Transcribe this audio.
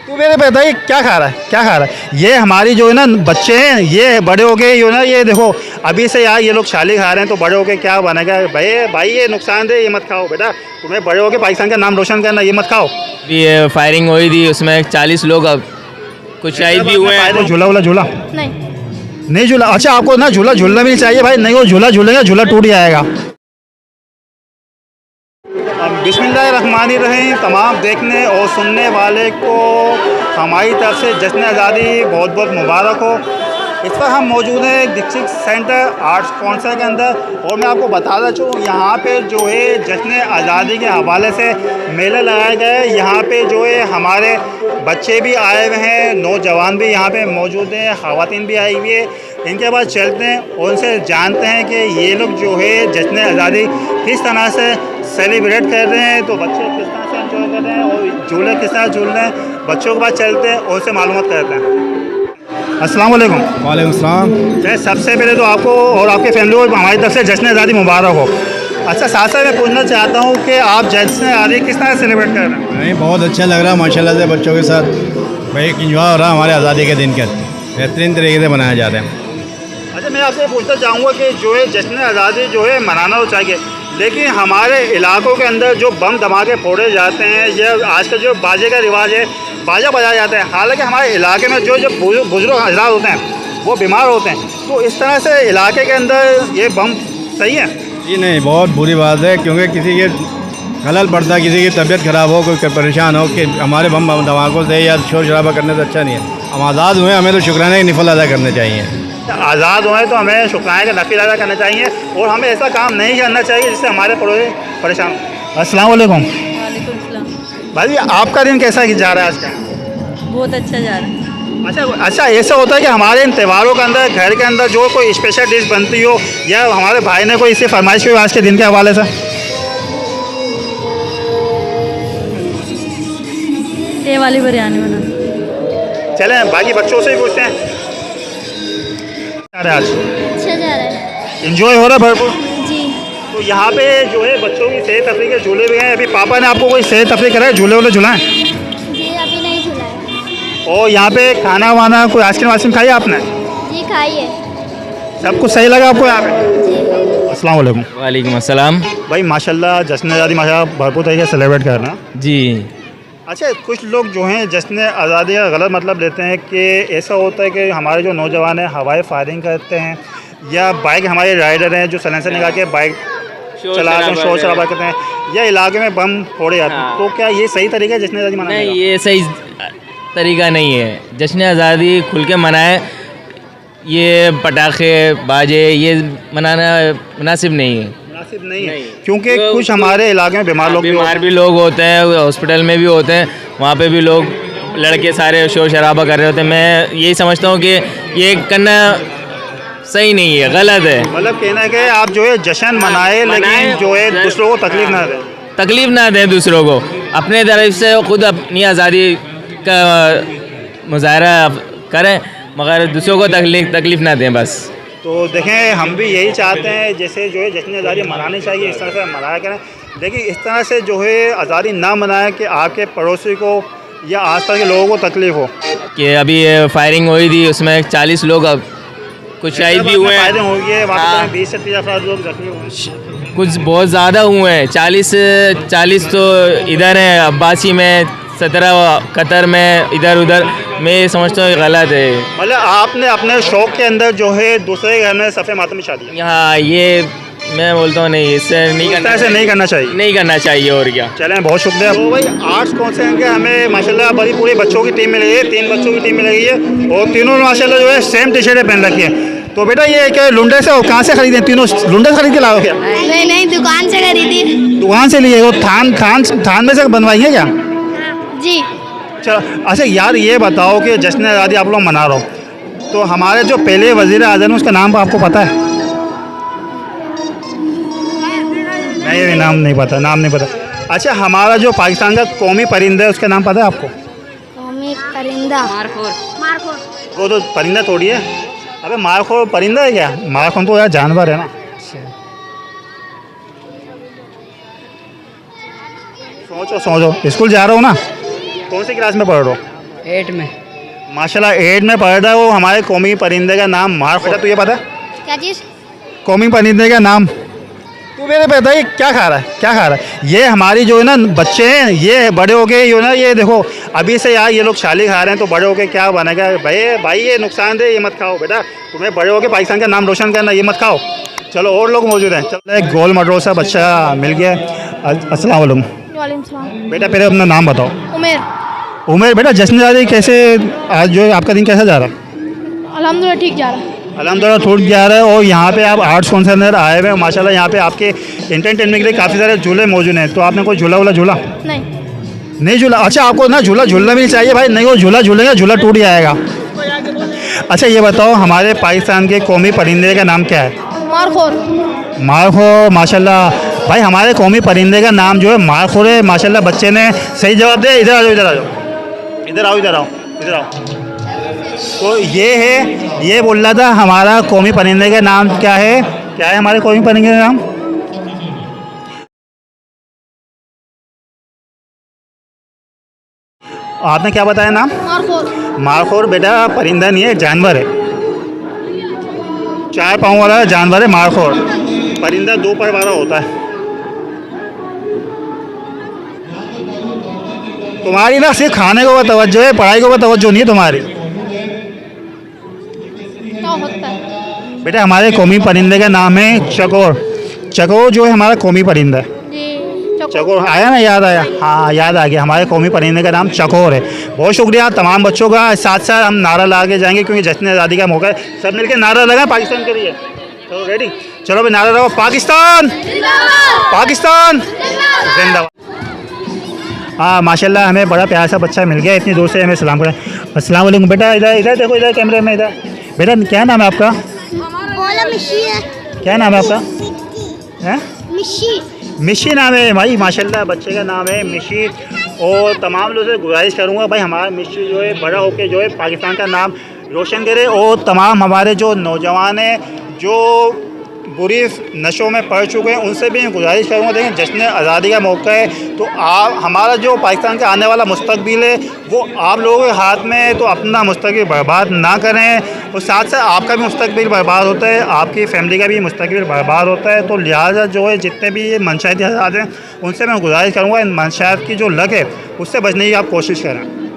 तू मेरे पे बताइए क्या खा रहा है, क्या खा रहा है? ये हमारी जो है ना बच्चे हैं, ये बड़े हो गए यो ना, ये देखो अभी से यार ये लोग शाली खा रहे हैं तो बड़े हो के क्या बनेगा? भाई भाई ये नुकसानदेह, ये मत खाओ बेटा। तुम्हें बड़े हो के पाकिस्तान का नाम रोशन करना, ये मत खाओ। ये फायरिंग हुई थी, उसमें 40 लोग अब कुछ शहीद भी हुए हैं। झूला वूला झूला नहीं। नहीं झूला? अच्छा आपको ना झूला झूलना भी नहीं चाहिए भाई, नहीं वो झूला झूलेगा झूला टूट जाएगा। बिस्मिल्लाहिर्रहमानिर्रहीम। तमाम देखने और सुनने वाले को हमारी तरफ से जश्न आज़ादी बहुत बहुत मुबारक हो। इस पर हम मौजूद हैं डिस्ट्रिक्ट सेंटर आर्ट्स कौंसल के अंदर, और मैं आपको बताना चाहूँ यहाँ पे जो है जश्न आज़ादी के हवाले से मेला लगाया गया है। यहाँ पे जो है हमारे बच्चे भी आए हुए हैं, नौजवान भी यहाँ पे मौजूद हैं, ख़वातीन भी आई हुई है। इनके बाद चलते हैं और उनसे जानते हैं कि ये लोग जो है जश्न आज़ादी किस तरह से सेलिब्रेट कर रहे हैं, तो बच्चे किस तरह से एंजॉय कर रहे हैं और झूले किस तरह झूल रहे हैं। बच्चों के बाद चलते हैं और उनसे मालूमात करते हैं। अस्सलाम वालेकुम। वालेकुम सलाम। सबसे पहले तो आपको और आपके फैमिली को हमारी तरफ से जश्न आज़ादी मुबारक हो। अच्छा साथ साथ मैं पूछना चाहता हूँ कि आप जश्न आज़ादी किस तरह सेलिब्रेट कर रहे हैं? नहीं, बहुत अच्छा लग रहा है माशाल्लाह से बच्चों के साथ। भाई एक इंजॉय हो रहा है हमारे आज़ादी के दिन के बेहतरीन तरीके से मनाया जा रहे हैं। अच्छा मैं आपसे पूछना चाहूँगा कि जो है जश्न आज़ादी जो है मनाना तो चाहिए, लेकिन हमारे इलाकों के अंदर जो बम धमाके फोड़े जाते हैं, या आजकल जो बाजे का रिवाज है, बाजा बजाया जाता है, हालांकि हमारे इलाके में जो जो बुजुर्ग हजरात होते हैं वो बीमार होते हैं, तो इस तरह से इलाके के अंदर ये बम सही है? जी नहीं, बहुत बुरी बात है, क्योंकि किसी के खलल पड़ता है, किसी की तबीयत ख़राब हो, कोई परेशान हो कि हमारे बम धमाकों से या शोर शराबा करने से अच्छा नहीं है। हम आज़ाद हुए, हमें तो शुक्राने की नफल अदा करने चाहिए। आज़ाद हुए तो हमें शुक्राने का नफिल अदा करना चाहिए और हमें ऐसा काम नहीं करना चाहिए जिससे हमारे पड़ोसी परेशान। अस्सलाम वालेकुम। वालेकुम सलाम। भाई आपका दिन कैसा जा रहा है आज का? बहुत अच्छा जा रहा है। अच्छा ऐसा होता है कि हमारे इन त्योहारों के अंदर घर के अंदर जो कोई स्पेशल डिश बनती हो, या हमारे भाई ने कोई इससे फरमाइश की आज के दिन के हवाले से? ये वाली बिरयानी बना। चलें बाकी बच्चों से ही पूछते हैं। आज अच्छा जा रहा है इंजॉय हो रहा है भरपूर? जी। तो यहाँ पे जो है बच्चों की सेहत तफरीह के झूले भी हैं। अभी पापा ने आपको कोई सेहत तफरीह कराए, झूले वूले झुलाएं? जी अभी नहीं झुलाया। और यहाँ पे खाना वाना कोई आइसक्रीम वाइसक्रीम खाई आपने? जी खाइए। सब कुछ सही लगा आपको यहाँ पे? जी। अस्सलाम वालेकुम। वालेकुम अस्सलाम। भाई माशाल्लाह जश्न आज़ादी माशाल्लाह भरपूर तरीके से सेलिब्रेट करना। जी। अच्छा कुछ लोग जो हैं जश्न आज़ादी का गलत मतलब लेते हैं कि ऐसा होता है कि हमारे जो नौजवान हैं हवाई फायरिंग करते हैं, या बाइक हमारे राइडर हैं जो सलेंसर निकाल के बाइक चलाते हैं, शोर शराबा करते हैं, या इलाके में बम फोड़े जाते हैं, तो क्या ये सही तरीका है जश्न आज़ादी मनाने का? नहीं, ये सही तरीका नहीं है। जश्न आज़ादी खुल के मनाए, ये पटाखे बाजे ये मनाना मुनासिब नहीं है। मुनासिब नहीं है क्योंकि कुछ हमारे इलाके में बीमार भी लोग होते हैं, हॉस्पिटल में भी होते हैं, वहाँ पे भी लोग लड़के सारे शोर शराबा कर रहे होते हैं। मैं यही समझता हूँ कि ये करना सही नहीं है, गलत है। मतलब कहना है कि आप जो है जश्न मनाए, लेकिन जो है दूसरों को तकलीफ ना दें। तकलीफ ना दें दूसरों को, अपने तरफ से खुद अपनी आज़ादी का मुजाहरा करें, मगर दूसरों को तकलीफ ना दें बस। तो देखें हम भी यही चाहते हैं जैसे जो है जश्न आज़ादी मनानी चाहिए, इस तरह से मनाया करें, लेकिन इस तरह से जो है आज़ादी ना मनाएं कि आपके पड़ोसी को या आसपास के लोगों को तकलीफ हो। कि अभी फायरिंग हुई थी, उसमें 40 लोग अब कुछ शहीद भी हुए हैं। फायदे हो गए वहाँ पे 20 से 30 अफराद लोग जख्मी हुए, कुछ बहुत ज़्यादा हुए हैं। 40 तो इधर हैं अब्बासी में, 17 कतर में, इधर उधर। मैं समझता हूँ गलत है। मतलब आपने अपने शौक के अंदर जो है दूसरे घर में सफ़े मातम में शादी, हाँ ये मैं बोलता हूँ नहीं, इससे नहीं करना, ऐसे नहीं करना चाहिए, नहीं करना चाहिए। और क्या। चलें बहुत शुक्रिया। तो भाई आर्ट्स कौंसल के हमें माशाल्लाह बड़ी पूरी बच्चों की टीम मिल गई है, 3 बच्चों की टीम मिल गई है, और तीनों ने माशाल्लाह जो है सेम टी शर्टें पहन रखी है। तो बेटा ये क्या लुंडे से कहाँ से खरीदे? तीनों लुंडे से खरीद के लाओ क्या? नहीं नहीं दुकान से खरीदी। दुकान से लिए? वो थान में से बनवाई है क्या? जी। चलो अच्छा यार ये बताओ कि जश्न आज़ादी आप लोग मना रहे हो, तो हमारे जो पहले वज़ीर आज़म उसका नाम आपको पता है? नहीं नाम नहीं पता, नाम नहीं पता। अच्छा हमारा जो पाकिस्तान का कौमी परिंदा है उसका नाम पता है आपको? कौमी परिंदा मारखोर। वो तो परिंदा थोड़ी है। अबे मारखोर परिंदा है क्या? मारखोर तो यार जानवर है ना। सोचो स्कूल जा रहे हो ना? कौन सी क्लास में पढ़ रहे हो? 8 में। माशाल्लाह 8 में पढ़ रहा है। वो हमारे कौमी परिंदे का नाम मार बेटा तुझे पता है क्या चीज़? कौमी परिंदे का नाम? तू मेरे पता है क्या खा रहा है, क्या खा रहा है? ये हमारी जो है ना बच्चे हैं, ये बड़े हो गए यो ना, ये देखो अभी से यार ये लोग शाली खा रहे हैं तो बड़े हो के क्या बनेगा भाई ये नुकसानदेह, ये मत खाओ बेटा। तुम्हें बड़े हो के पाकिस्तान का नाम रोशन करना, ये मत खाओ। चलो और लोग मौजूद हैं। चलो एक गोल मडरोसा बच्चा मिल गया। अस्सलाम वालेकुम वालेकुम सलाम। बेटा, पहले अपना नाम बताओ। उमेर। उमेर बेटा, जश्न आज़ादी कैसे आज जो है आपका दिन कैसा जा रहा है? अल्हम्दुलिल्लाह ठीक जा रहा है। अल्हम्दुलिल्लाह ठीक जा रहा है। और यहाँ पे आप आर्ट्स कौन से अंदर आए हुए हैं माशाल्लाह। यहाँ पे आपके एंटरटेनमेंट के लिए काफ़ी सारे झूले मौजूद हैं, तो आपने कोई झूला वूला झूला नहीं झूला? अच्छा, आपको ना झूला झूलना भी चाहिए भाई, नहीं वो झूला झूलेगा झूला टूट जाएगा। अच्छा ये बताओ हमारे पाकिस्तान के कौमी परिंदे का नाम क्या है? मारखोर। मारखोर, माशाल्लाह भाई हमारे कौमी परिंदे का नाम जो है मारखोर है। माशाल्लाह बच्चे ने सही जवाब दिया। इधर आ जाओ, इधर आ जाओ, इधर आओ, इधर आओ, इधर आओ। तो ये है, ये बोल रहा था हमारा कौमी परिंदे का नाम क्या है? क्या है हमारे कौमी परिंदे का नाम? आपने क्या बताया नाम? मारखोर। मारखोर बेटा परिंदा नहीं है, जानवर है। 4 पाँव वाला जानवर है मारखोर। परिंदा 2 पैर वाला होता है। तुम्हारी ना सिर्फ खाने को तवज्जो है, पढ़ाई को तवज्जो नहीं है तुम्हारी। क्या होता है? बेटा हमारे कौमी परिंदे का नाम है चकोर। चकोर जो है हमारा कौमी परिंदा है। जी चकोर आया ना, याद आया? हाँ याद आ गया। हमारे कौमी परिंदे का नाम चकोर है। बहुत शुक्रिया तमाम बच्चों का। साथ साथ हम नारा लगा के जाएंगे क्योंकि जश्न आज़ादी का मौका है। सब मिलकर नारा लगाएं पाकिस्तान के लिए। चलो रेडी, चलो भाई नारा लगाओ। पाकिस्तान पाकिस्तान जिंदाबाद। हाँ माशाल्लाह हमें बड़ा प्यारा सा बच्चा मिल गया, इतनी दूर से हमें सलाम करें। अस्सलाम वालेकुम बेटा, इधर इधर देखो, इधर कैमरे में इधर। बेटा क्या नाम है आपका? क्या नाम है आपका? हैं? मिशी नाम है भाई। माशाल्लाह बच्चे का नाम है मिशी। और तमाम लोगों से गुजारिश करूँगा भाई हमारा मिशी जो है बड़ा होकर जो है पाकिस्तान का नाम रोशन करे। और तमाम हमारे जो नौजवान हैं जो बुरी नशों में पड़ चुके हैं उनसे भी गुजारिश करूँगा, देखें जश्न आज़ादी का मौका है तो आप हमारा जो पाकिस्तान का आने वाला मुस्तकबिल है वो आप लोगों के हाथ में है, तो अपना मुस्तकबिल बर्बाद ना करें। और साथ साथ आपका भी मुस्तकबिल बर्बाद होता है, आपकी फैमिली का भी मुस्तकबिल बर्बाद होता है। तो लिहाजा जो है जितने भी ये मनशाती हज़रात हैं उनसे मैं गुजारिश करूँगा इन मनशात की जो लग है उससे बचने की आप कोशिश करें।